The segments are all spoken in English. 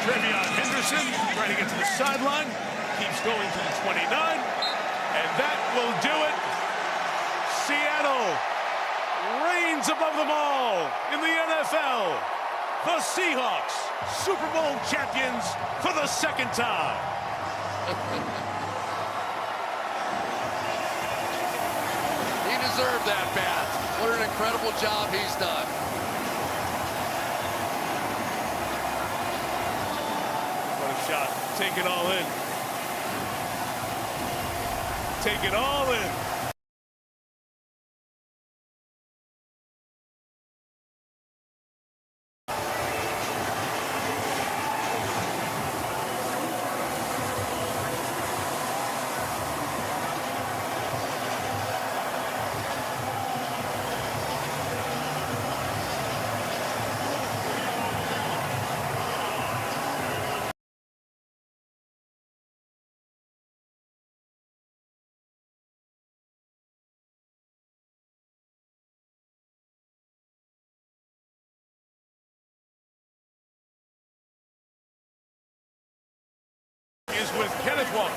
Henderson trying to get to the sideline, keeps going to the 29, and that will do it. Seattle reigns above them all in the NFL. The Seahawks, Super Bowl champions for the second time. He deserved that, Pat. What an incredible job he's done. Shot. Take it all in. Take it all in. Is with Kenneth Walker.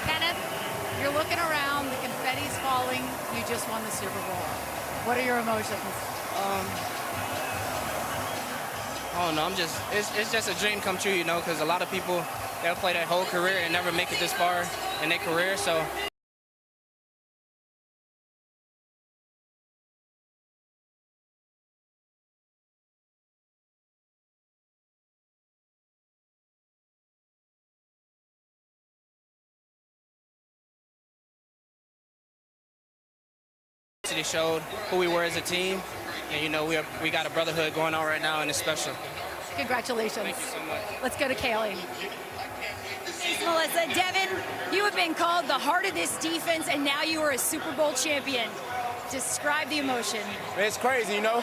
Kenneth, you're looking around, the confetti's falling, you just won the Super Bowl. What are your emotions? Oh no, it's just a dream come true, you know, because a lot of people, they'll play their whole career and never make it this far in their career, so. They showed who we were as a team, and you know we got a brotherhood going on right now, and it's special. Congratulations. Thank you so much. Let's go to Kaylee. Thanks, Melissa. Devin, you have been called the heart of this defense, and now you are a Super Bowl champion. Describe the emotion. It's crazy, you know.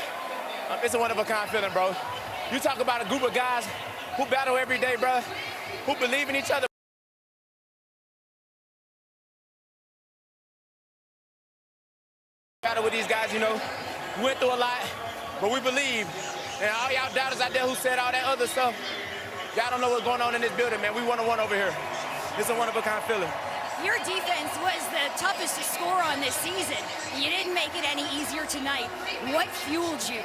It's a one-of-a-kind feeling, bro. You talk about a group of guys who battle every day, bro, who believe in each other. Battle with these guys, you know. We went through a lot, but we believe. And all y'all doubters out there who said all that other stuff, y'all don't know what's going on in this building, man. We 1-on-1 over here. It's a one-of-a-kind feeling. Your defense was the toughest to score on this season. You didn't make it any easier tonight. What fueled you?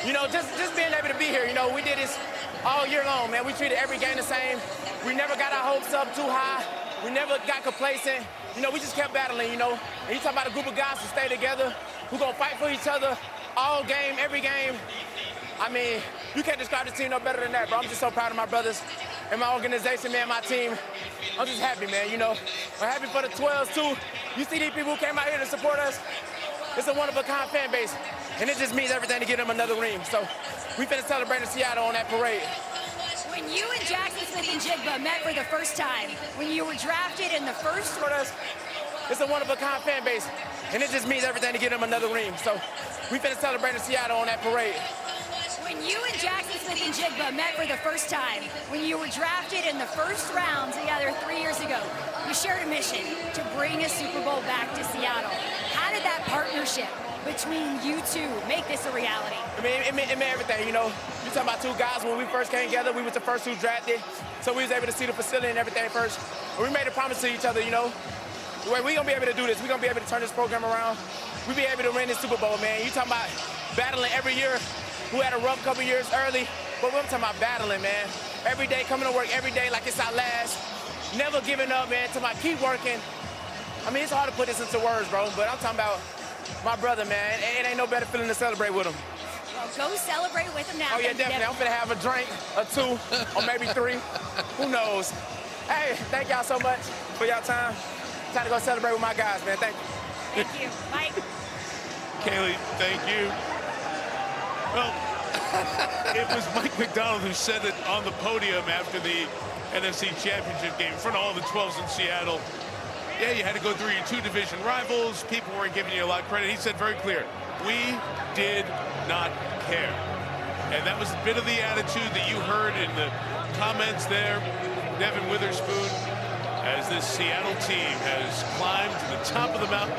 You know, just being able to be here, you know, we did this all year long, man. We treated every game the same. We never got our hopes up too high. We never got complacent. You know, we just kept battling, you know. And you talk about a group of guys who stay together, who gonna fight for each other all game, every game. I mean, you can't describe the team no better than that, bro. I'm just so proud of my brothers and my organization, man, my team. I'm just happy, man, you know. I'm happy for the 12s, too. You see these people who came out here to support us? It's a one-of-a-kind fan base, and it just means everything to get them another ring. So we finna celebrate in Seattle on that parade. When you and Jackson Smith-Njigba met for the first time, when you were drafted in the first... It's a one-of-a-kind fan base, and it just means everything to get them another ring. So we finna celebrate in Seattle on that parade. When you and Jackson Smith-Njigba met for the first time, when you were drafted in the first round together 3 years ago, you shared a mission to bring a Super Bowl back to Seattle. How did that partnership between you two make this a reality? I mean, it meant everything, you know. You talking about two guys, when we first came together, we was the first two drafted, so we was able to see the facility and everything first. And we made a promise to each other, you know. We're going to be able to do this. We're going to be able to turn this program around. We'll be able to win this Super Bowl, man. You talking about battling every year. Who had a rough couple years early, but we're talking about battling, man. Every day, coming to work every day like it's our last. Never giving up, man. Talking about keep working. I mean, it's hard to put this into words, bro, but I'm talking about my brother, man. It ain't no better feeling to celebrate with him. Well, go celebrate with him now. Oh, yeah, definitely. I'm gonna have a drink or two or maybe three. Who knows? Hey, thank y'all so much for y'all time. Time to go celebrate with my guys, man. Thank you. Thank you. Mike. Kaylee, thank you. Well, it was Mike McDonald who said it on the podium after the NFC Championship game in front of all the 12s in Seattle. Yeah, you had to go through your two division rivals. People weren't giving you a lot of credit. He said very clear, we did not care. And that was a bit of the attitude that you heard in the comments there, Devin Witherspoon, as this Seattle team has climbed to the top of the mountain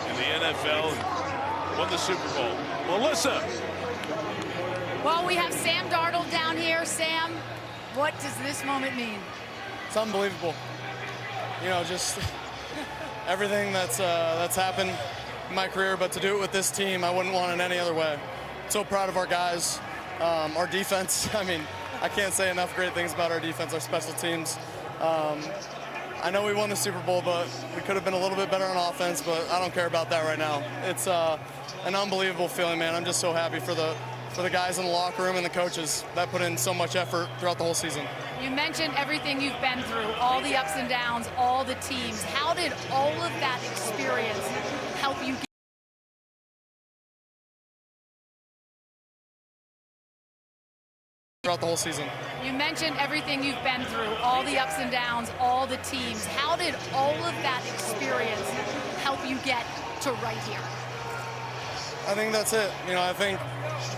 in the NFL and won the Super Bowl. Melissa. Well, we have Sam Darnold down here. Sam, What does this moment mean? It's unbelievable. You know, just everything that's happened in my career, but to do it with this team, I wouldn't want it any other way. So proud of our guys, our defense. I mean, I can't say enough great things about our defense, our special teams. I know we won the Super Bowl, but we could have been a little bit better on offense, but I don't care about that right now. It's an unbelievable feeling, man. I'm just so happy for the guys in the locker room and the coaches that put in so much effort throughout the whole season. You mentioned everything you've been through, all the ups and downs, all the teams. How did all of that experience help you throughout the whole season? You mentioned everything you've been through, all the ups and downs, all the teams. How did all of that experience help you get to right here? I think that's it. You know, I think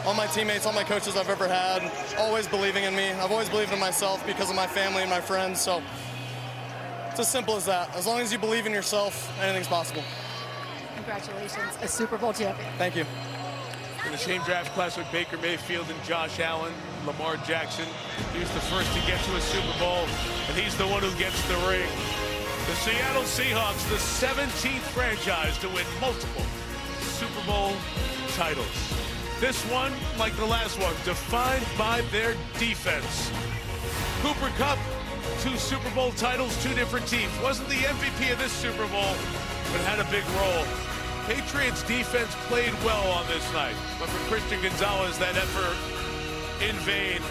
all my teammates, all my coaches I've ever had, always believing in me. I've always believed in myself because of my family and my friends. So it's as simple as that. As long as you believe in yourself, anything's possible. Congratulations, a Super Bowl champion. Thank you. In the same draft class with Baker Mayfield and Josh Allen, Lamar Jackson. He was the first to get to a Super Bowl, and he's the one who gets the ring. The Seattle Seahawks, the 17th franchise to win multiple Super Bowl titles. This one, like the last one, defined by their defense. Cooper Kupp, 2 Super Bowl titles, 2 different teams. Wasn't the MVP of this Super Bowl, but had a big role. Patriots defense played well on this night, but for Christian Gonzalez, that effort in vain.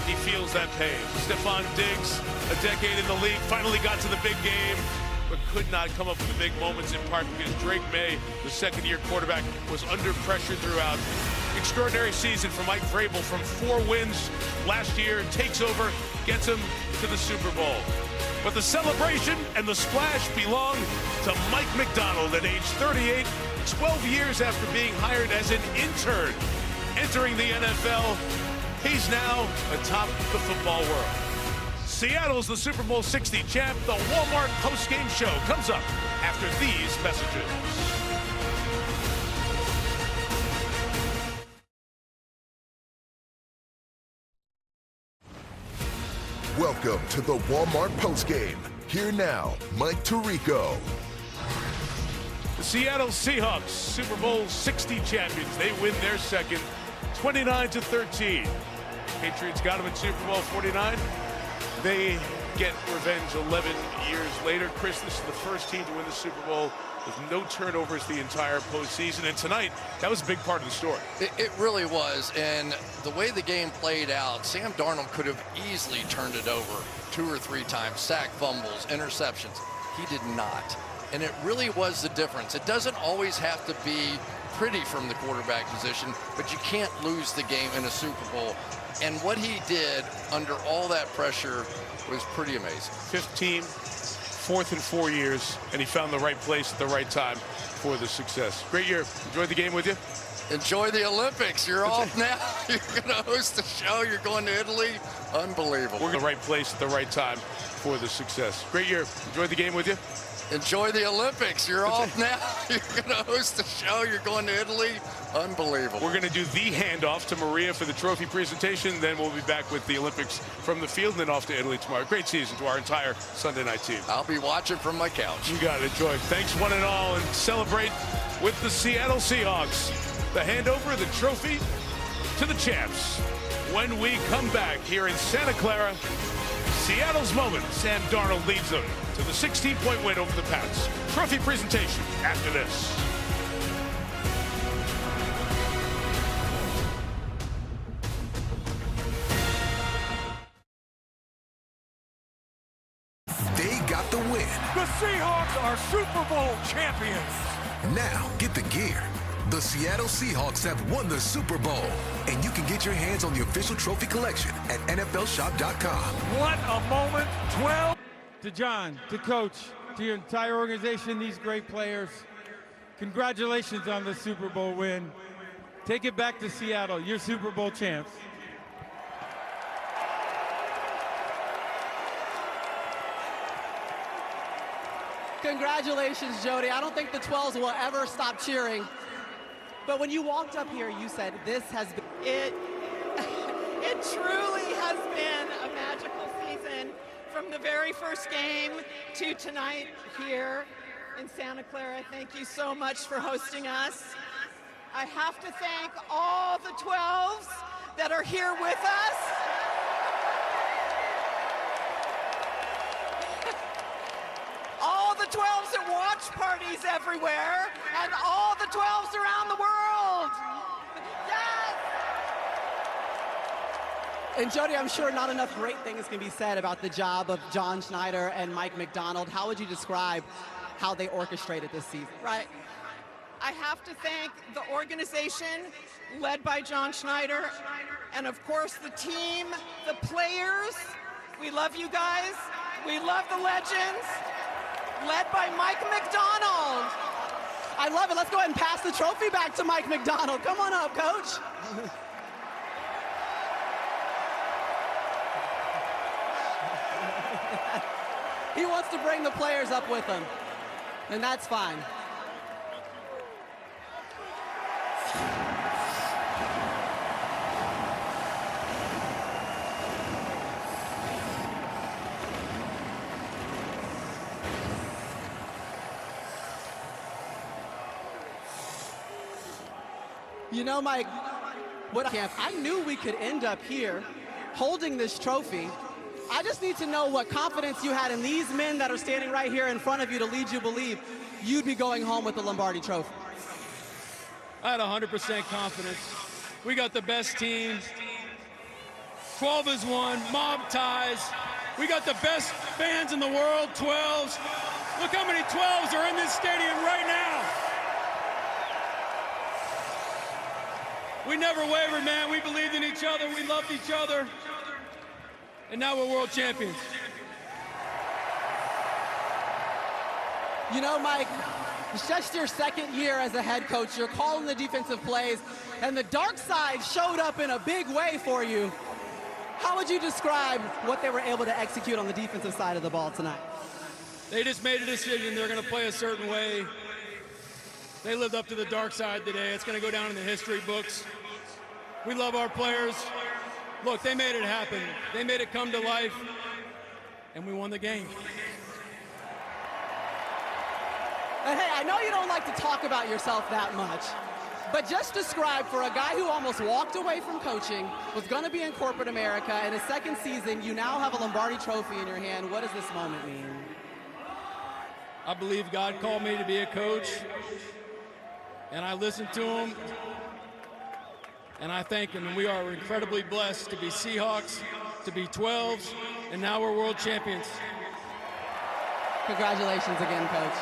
He feels that pain. Stephon Diggs, a decade in the league, finally got to the big game, but could not come up with the big moments, in part because Drake May, the second-year quarterback, was under pressure throughout. Extraordinary season for Mike Vrabel from 4 wins last year, takes over, gets him to the Super Bowl. But the celebration and the splash belong to Mike McDonald at age 38, 12 years after being hired as an intern. Entering the NFL, he's now atop the football world. Seattle's the Super Bowl 60 champ. The Walmart postgame show comes up after these messages. Welcome to the Walmart postgame. Here now, Mike Tirico. The Seattle Seahawks, Super Bowl 60 champions. They win their second, 29-13. Patriots got them in Super Bowl 49. They get revenge 11 years later. Chris, this is the first team to win the Super Bowl with no turnovers the entire postseason. And tonight, that was a big part of the story. It really was. And the way the game played out, Sam Darnold could have easily turned it over 2 or 3 times. Sack, fumbles, interceptions. He did not. And it really was the difference. It doesn't always have to be pretty from the quarterback position, but you can't lose the game in a Super Bowl. And what he did under all that pressure was pretty amazing. 15, 4th in 4 years, and he found the right place at the right time for the success. Great year. Enjoyed the game with you? Enjoy the Olympics. You're off now. You're going to host the show. You're going to Italy. Unbelievable. We're in the right place at the right time for the success. Great year. Enjoyed the game with you? Enjoy the Olympics. You're off now. You're going to host the show. You're going to Italy. Unbelievable. We're going to do the handoff to Maria for the trophy presentation. Then we'll be back with the Olympics from the field and then off to Italy tomorrow. Great season to our entire Sunday night team. I'll be watching from my couch. You got it. Enjoy. Thanks one and all, and celebrate with the Seattle Seahawks. The handover of the trophy to the champs. When we come back here in Santa Clara, Seattle's moment. Sam Darnold leads them to the 16-point win over the Pats. Trophy presentation after this. They got the win. The Seahawks are Super Bowl champions. Now get the gear. The Seattle Seahawks have won the Super Bowl, and you can get your hands on the official trophy collection at NFLshop.com. What a moment. 12. To John, to Coach, to your entire organization, these great players, congratulations on the Super Bowl win. Take it back to Seattle. You're Super Bowl champs. Congratulations, Jody. I don't think the 12s will ever stop cheering. But when you walked up here, you said, this has been it. It truly has been a magical season from the very first game to tonight here in Santa Clara. Thank you so much for hosting us. I have to thank all the 12s that are here with us. All the 12s at watch parties everywhere, and all the 12s around the world. Yes! And Jody, I'm sure not enough great things can be said about the job of John Schneider and Mike McDonald. How would you describe how they orchestrated this season? Right. I have to thank the organization led by John Schneider, and of course the team, the players. We love you guys. We love the legends, led by Mike McDonald. I love it. Let's go ahead and pass the trophy back to Mike McDonald. Come on up, Coach. He wants to bring the players up with him, and that's fine. You know, Mike, I knew we could end up here holding this trophy. I just need to know what confidence you had in these men that are standing right here in front of you to lead you believe you'd be going home with the Lombardi Trophy. I had 100% confidence. We got the best team. 12 is one, mob ties. We got the best fans in the world, 12s. Look how many 12s are in this stadium right now. We never wavered, man. We believed in each other. We loved each other. And now we're world champions. You know, Mike, it's just your second year as a head coach. You're calling the defensive plays, and the dark side showed up in a big way for you. How would you describe what they were able to execute on the defensive side of the ball tonight? They just made a decision. They're going to play a certain way. They lived up to the dark side today. It's going to go down in the history books. We love our players. Look, they made it happen. They made it come to life, and we won the game. And hey, I know you don't like to talk about yourself that much, but just describe for a guy who almost walked away from coaching, was going to be in corporate America, in his second season, you now have a Lombardi Trophy in your hand. What does this moment mean? I believe God called me to be a coach, and I listened to him, and I thank him. And we are incredibly blessed to be Seahawks, to be 12s, and now we're world champions. Congratulations again, Coach.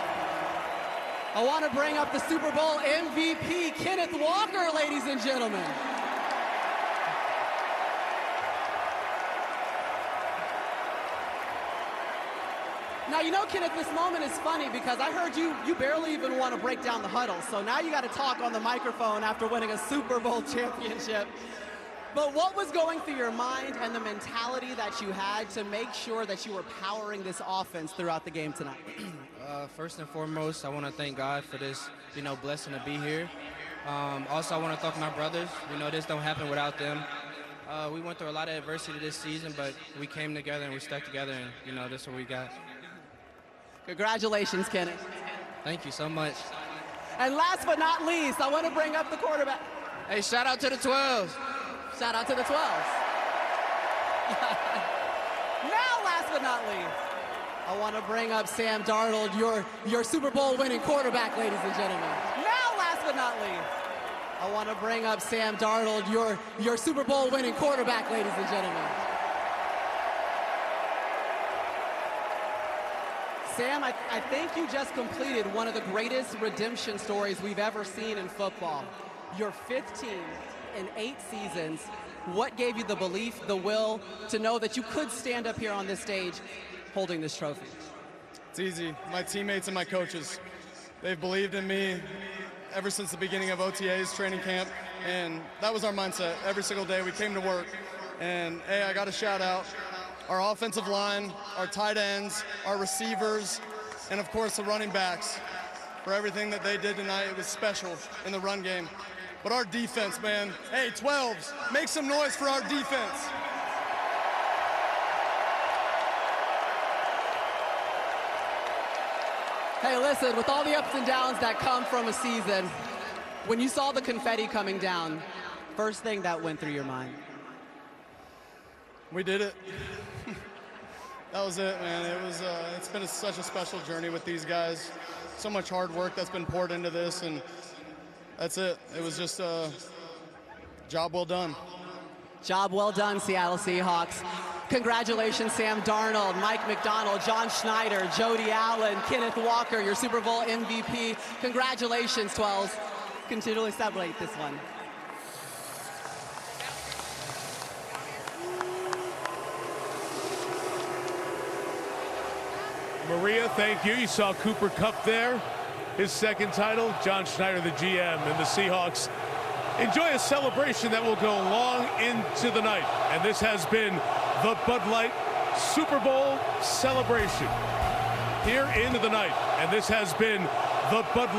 I want to bring up the Super Bowl MVP, Kenneth Walker, ladies and gentlemen. Now, you know, Kenneth, this moment is funny because I heard you barely even want to break down the huddle. So now you got to talk on the microphone after winning a Super Bowl championship. But what was going through your mind and the mentality that you had to make sure that you were powering this offense throughout the game tonight? First and foremost, I want to thank God for this, blessing to be here. Also, I want to thank my brothers. This don't happen without them. We went through a lot of adversity this season, but we came together and we stuck together, and, this is what we got. Congratulations, Kenneth. Thank you so much. And last but not least, I want to bring up the quarterback. Hey, shout out to the 12s. Shout out to the 12s. Now, last but not least, I want to bring up Sam Darnold, your Super Bowl winning quarterback, ladies and gentlemen. Now, last but not least, I want to bring up Sam Darnold, your Super Bowl winning quarterback, ladies and gentlemen. Sam, I think you just completed one of the greatest redemption stories we've ever seen in football. Your 5th team in 8 seasons. What gave you the belief, the will, to know that you could stand up here on this stage holding this trophy? It's easy. My teammates and my coaches. They've believed in me ever since the beginning of OTA's training camp, and that was our mindset. Every single day we came to work, and hey, I got to shout out our offensive line, our tight ends, our receivers, and of course the running backs for everything that they did tonight. It was special in the run game. But our defense, man. Hey, 12s, make some noise for our defense. Hey, listen, with all the ups and downs that come from a season, when you saw the confetti coming down, first thing that went through your mind? We did it. That was it, man. It's been such a special journey with these guys. So much hard work that's been poured into this, and that's it. It was just a job well done. Job well done, Seattle Seahawks. Congratulations, Sam Darnold, Mike McDonald, John Schneider, Jody Allen, Kenneth Walker, your Super Bowl MVP. Congratulations, 12s. Continually celebrate this one. Maria, thank you. You saw Cooper Kupp there, his second title. John Schneider, the GM, and the Seahawks enjoy a celebration that will go long into the night. And this has been the Bud Light Super Bowl celebration here into the night. And this has been the Bud Light